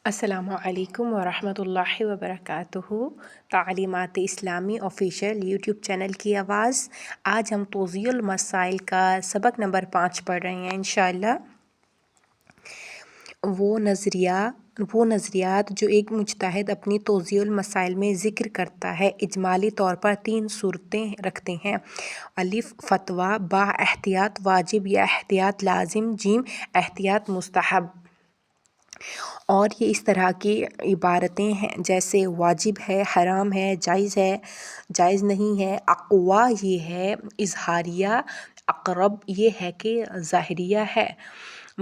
السلام علیکم ورحمۃ اللہ وبرکاتہ۔ تعلیمات اسلامی آفیشیل یوٹیوب چینل کی آواز۔ آج ہم توضیح المسائل کا سبق نمبر 5 پڑھ رہے ہیں انشاءاللہ۔ وہ نظریات جو ایک مجتہد اپنی توضیح المسائل میں ذکر کرتا ہے اجمالی طور پر 3 صورتیں رکھتے ہیں: الف فتویٰ، با احتیاط واجب یا احتیاط لازم، جیم احتیاط مستحب۔ اور یہ اس طرح کی عبارتیں ہیں جیسے واجب ہے، حرام ہے، جائز نہیں ہے۔ اقوا یہ ہے اظہاریہ، اقرب یہ ہے کہ ظاہریہ ہے،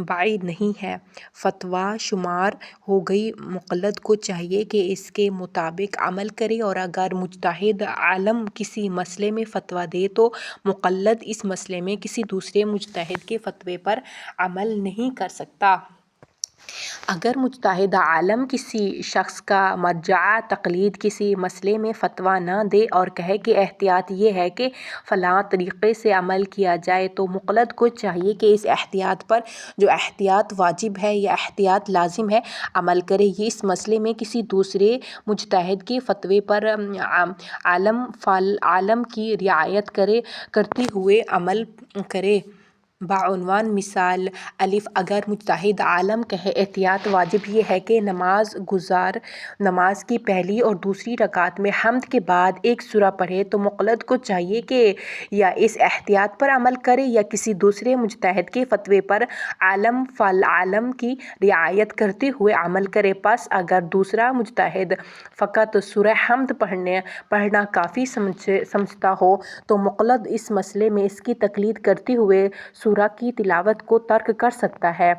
بعید نہیں ہے۔ فتویٰ شمار ہو گئی، مقلد کو چاہیے کہ اس کے مطابق عمل کرے، اور اگر مجتہد عالم کسی مسئلے میں فتویٰ دے تو مقلد اس مسئلے میں کسی دوسرے مجتہد کے فتوے پر عمل نہیں کر سکتا۔ اگر مجتہد عالم کسی شخص کا مرجع تقلید کسی مسئلے میں فتویٰ نہ دے اور کہے کہ احتیاط یہ ہے کہ فلاں طریقے سے عمل کیا جائے، تو مقلد کو چاہیے کہ اس احتیاط پر، جو احتیاط واجب ہے یا احتیاط لازم ہے، عمل کرے۔ یہ اس مسئلے میں کسی دوسرے مجتہد کے فتوے پر عالم کی رعایت کرتے ہوئے عمل کرے۔ بعنوان مثال: الف اگر مجتہد عالم کہے احتیاط واجب یہ ہے کہ نماز کی پہلی اور دوسری رکعت میں حمد کے بعد ایک سورہ پڑھے، تو مقلد کو چاہیے کہ یا اس احتیاط پر عمل کرے یا کسی دوسرے مجتہد کے فتوے پر عالم کی رعایت کرتے ہوئے عمل کرے۔ پس اگر دوسرا مجتہد فقط سورہ حمد پڑھنا کافی سمجھتا ہو تو مقلد اس مسئلے میں اس کی تقلید کرتے ہوئے سورہ کی تلاوت کو ترک کر سکتا ہے۔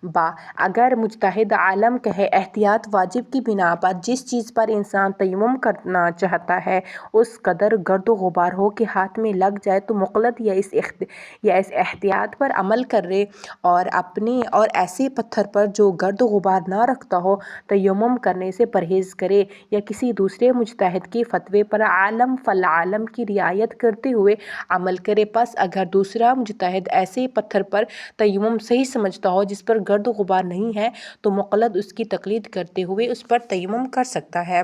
با اگر مجتہد عالم کہے احتیاط واجب کی بنا پر جس چیز پر انسان تیمم کرنا چاہتا ہے اس قدر گرد و غبار ہو کہ ہاتھ میں لگ جائے، تو مقلد یا اس احتیاط پر عمل کرے اور ایسے پتھر پر جو گرد و غبار نہ رکھتا ہو تیمم کرنے سے پرہیز کرے، یا کسی دوسرے مجتہد کے فتوے پر عالم کی رعایت کرتے ہوئے عمل کرے۔ پس اگر دوسرا مجتہد ایسے پتھر پر تیمم صحیح سمجھتا ہو جس پر گرد و غبار نہیں ہے، تو مقلد اس کی تقلید کرتے ہوئے اس پر تیمم کر سکتا ہے۔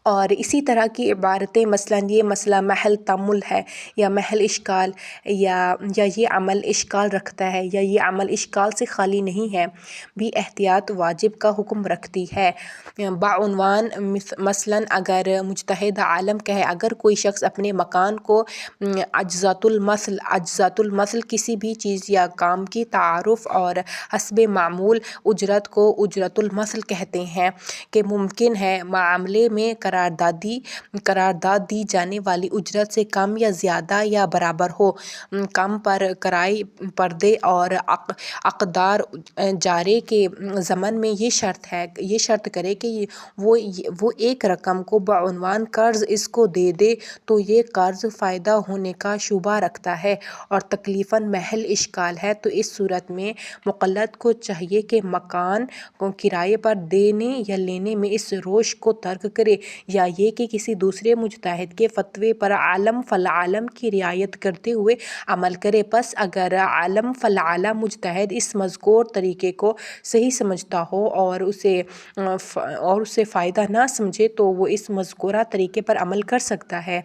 اور اسی طرح کی عبارتیں مثلاً یہ مسئلہ محل تأمل ہے، یا محل اشکال، یا یہ عمل اشکال رکھتا ہے، یا یہ عمل اشکال سے خالی نہیں ہے، بھی احتیاط واجب کا حکم رکھتی ہے۔ بعنوان مثلاً اگر مجتہد عالم کہے اگر کوئی شخص اپنے مکان کو اجزاۃ المثل کسی بھی چیز یا کام کی تعارف اور حسب معمول اجرت کو اجرت المثل کہتے ہیں کہ ممکن ہے معاملے میں قرارداد دی جانے والی اجرت سے کم یا زیادہ یا برابر ہو، کم پر کرائے پردے اور اقدار جارے کے ضمن میں یہ شرط کرے کہ وہ ایک رقم کو بعنوان قرض اس کو دے دے، تو یہ قرض فائدہ ہونے کا شبہ رکھتا ہے اور تکلیفاً محل اشکال ہے، تو اس صورت میں مقلد کو چاہیے کہ مکان کو کرائے پر دینے یا لینے میں اس روش کو ترک کرے، یا یہ کہ کسی دوسرے مجتہد کے فتوے پر عالم کی رعایت کرتے ہوئے عمل کرے۔ پس اگر عالم مجتہد اس مذکور طریقے کو صحیح سمجھتا ہو اور اسے فائدہ نہ سمجھے تو وہ اس مذکورہ طریقے پر عمل کر سکتا ہے۔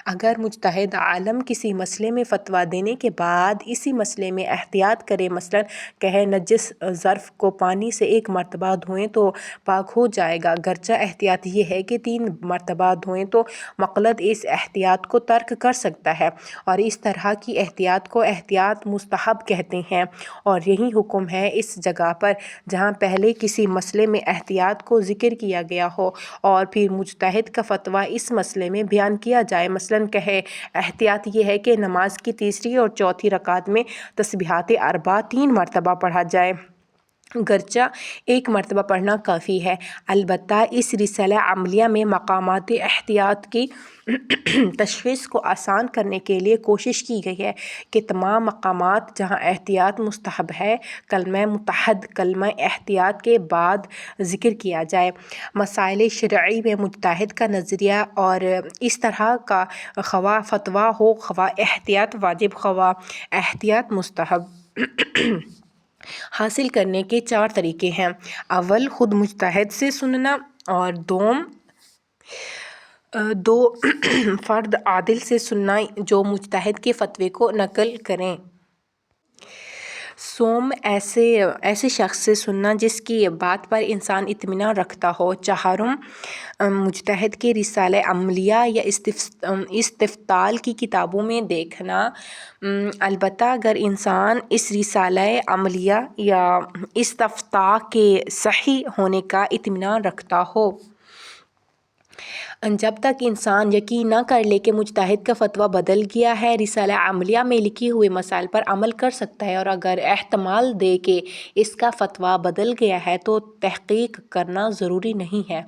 اگر مجتہد عالم کسی مسئلے میں فتویٰ دینے کے بعد اسی مسئلے میں احتیاط کرے، مثلاً کہے نجس ظرف کو پانی سے 1 مرتبہ دھوئیں تو پاک ہو جائے گا، گرچہ احتیاط یہ ہے کہ 3 مرتبہ دھوئیں، تو مقلد اس احتیاط کو ترک کر سکتا ہے، اور اس طرح کی احتیاط کو احتیاط مستحب کہتے ہیں۔ اور یہی حکم ہے اس جگہ پر جہاں پہلے کسی مسئلے میں احتیاط کو ذکر کیا گیا ہو اور پھر مجتہد کا فتویٰ اس مسئلے میں بیان کیا جائے، مثلاً کہے احتیاط یہ ہے کہ نماز کی تیسری اور چوتھی رکعت میں تسبیحات 4 3 مرتبہ پڑھا جائے، گرچہ 1 مرتبہ پڑھنا کافی ہے۔ البتہ اس رسالہ عملیہ میں مقامات احتیاط کی تشخیص کو آسان کرنے کے لیے کوشش کی گئی ہے کہ تمام مقامات جہاں احتیاط مستحب ہے کلمہ متحد کلمہ احتیاط کے بعد ذکر کیا جائے۔ مسائل شرعی میں مجتہد کا نظریہ اور اس طرح کا خواہ فتویٰ ہو، خواہ احتیاط واجب خواہ احتیاط مستحب حاصل کرنے کے 4 طریقے ہیں۔ اول خود مجتہد سے سننا، اور دو فرد عادل سے سننا جو مجتہد کے فتوے کو نقل کریں۔ سوم ایسے شخص سے سننا جس کی بات پر انسان اطمینان رکھتا ہو۔ چہارم مجتہد کے رسالہ عملیہ یا استفتاء کی کتابوں میں دیکھنا، البتہ اگر انسان اس رسالہ عملیہ یا استفتاء کے صحیح ہونے کا اطمینان رکھتا ہو۔ جب تک انسان یقین نہ کر لے کہ مجتہد کا فتویٰ بدل گیا ہے، رسالہ عملیہ میں لکھے ہوئے مسائل پر عمل کر سکتا ہے، اور اگر احتمال دے کہ اس کا فتویٰ بدل گیا ہے تو تحقیق کرنا ضروری نہیں ہے۔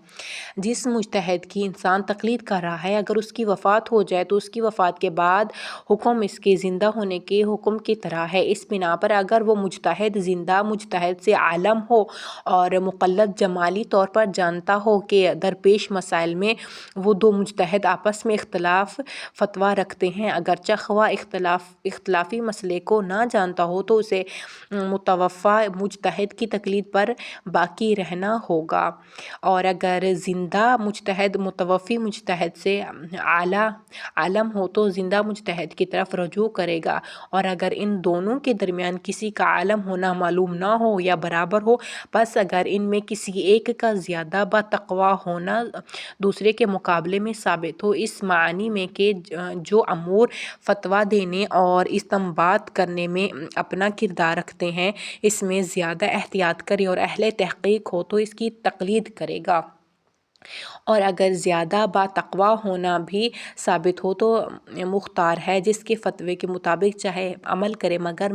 جس مجتہد کی انسان تقلید کر رہا ہے، اگر اس کی وفات ہو جائے تو اس کی وفات کے بعد حکم اس کے زندہ ہونے کے حکم کی طرح ہے۔ اس بنا پر اگر وہ مجتہد زندہ مجتہد سے عالم ہو اور مقلد جمالی طور پر جانتا ہو کہ درپیش مسائل میں وہ دو مجتہد آپس میں اختلاف فتویٰ رکھتے ہیں، اگرچہ خواہ اختلافی مسئلے کو نہ جانتا ہو، تو اسے متوفی مجتہد کی تقلید پر باقی رہنا ہوگا، اور اگر زندہ مجتہد متوفی مجتہد سے عالم ہو تو زندہ مجتہد کی طرف رجوع کرے گا، اور اگر ان دونوں کے درمیان کسی کا عالم ہونا معلوم نہ ہو یا برابر ہو، پس اگر ان میں کسی ایک کا زیادہ باتقویٰ ہونا دوسرے کے مقابلے میں ثابت ہو، اس معنی میں کہ جو امور فتویٰ دینے اور استنباط کرنے میں اپنا کردار رکھتے ہیں، اس میں زیادہ احتیاط کرے اور اہل تحقیق ہو تو اس کی تقلید کرے گا، اور اگر زیادہ باتقویٰ ہونا بھی ثابت ہو تو مختار ہے جس کے فتوے کے مطابق چاہے عمل کرے، مگر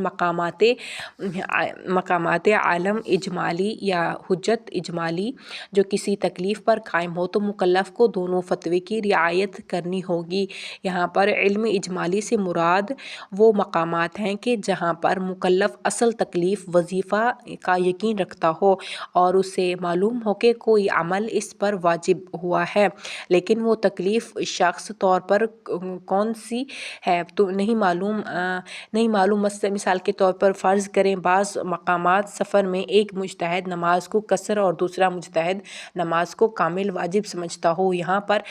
مقامات عالم اجمالی یا حجت اجمالی جو کسی تکلیف پر قائم ہو تو مکلف کو دونوں فتوے کی رعایت کرنی ہوگی۔ یہاں پر علم اجمالی سے مراد وہ مقامات ہیں کہ جہاں پر مکلف اصل تکلیف وظیفہ کا یقین رکھتا ہو اور اسے معلوم ہو کہ کوئی عمل اس پر واجب ہوا ہے، لیکن وہ تکلیف شخص طور پر کون سی ہے تو نہیں معلوم۔ مثال کے طور پر فرض کریں بعض مقامات سفر میں ایک مجتہد نماز کو قصر اور دوسرا مجتہد نماز کو کامل واجب سمجھتا ہو۔ یہاں پر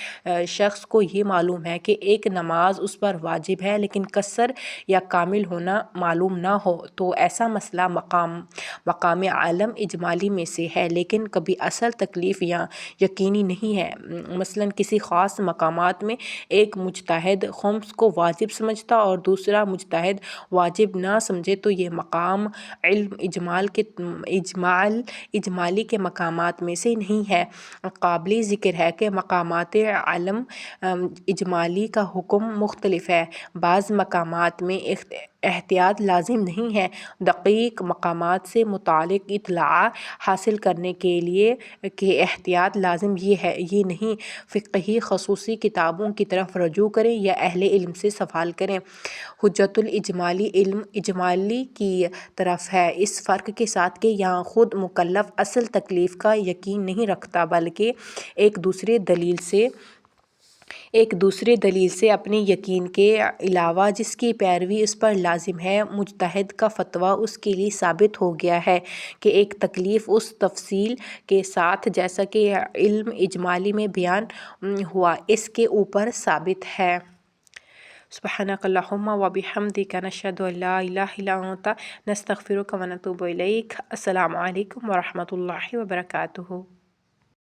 شخص کو یہ معلوم ہے کہ ایک نماز اس پر واجب ہے لیکن قصر یا کامل ہونا معلوم نہ ہو، تو ایسا مسئلہ مقام عالم اجمالی میں سے ہے لیکن کبھی اصل تکلیف یا یقینی نہیں ہے۔ مثلاً کسی خاص مقامات میں ایک مجتہد خمس کو واجب سمجھتا اور دوسرا مجتہد واجب نہ سمجھے تو یہ مقام علم اجمالی کے مقامات میں سے نہیں ہے۔ قابل ذکر ہے کہ مقامات علم اجمالی کا حکم مختلف ہے۔ بعض مقامات میں احتیاط لازم نہیں ہے۔ دقیق مقامات سے متعلق اطلاع حاصل کرنے کے لیے کہ احتیاط لازم یہ نہیں، فقہی خصوصی کتابوں کی طرف رجوع کریں یا اہل علم سے سوال کریں۔ حجت الاجمالی علم اجمالی کی طرف ہے، اس فرق کے ساتھ کہ یہاں خود مکلف اصل تکلیف کا یقین نہیں رکھتا بلکہ ایک دوسرے دلیل سے اپنے یقین کے علاوہ جس کی پیروی اس پر لازم ہے، مجتہد کا فتویٰ اس کے لیے ثابت ہو گیا ہے کہ ایک تکلیف اس تفصیل کے ساتھ جیسا کہ علم اجمالی میں بیان ہوا اس کے اوپر ثابت ہے۔ سبحانک اللہم و بحمدک نشہد ان لا الہ الا انت نستغفرک و نتوب الیک۔ السلام علیکم و رحمۃ اللہ وبرکاتہ۔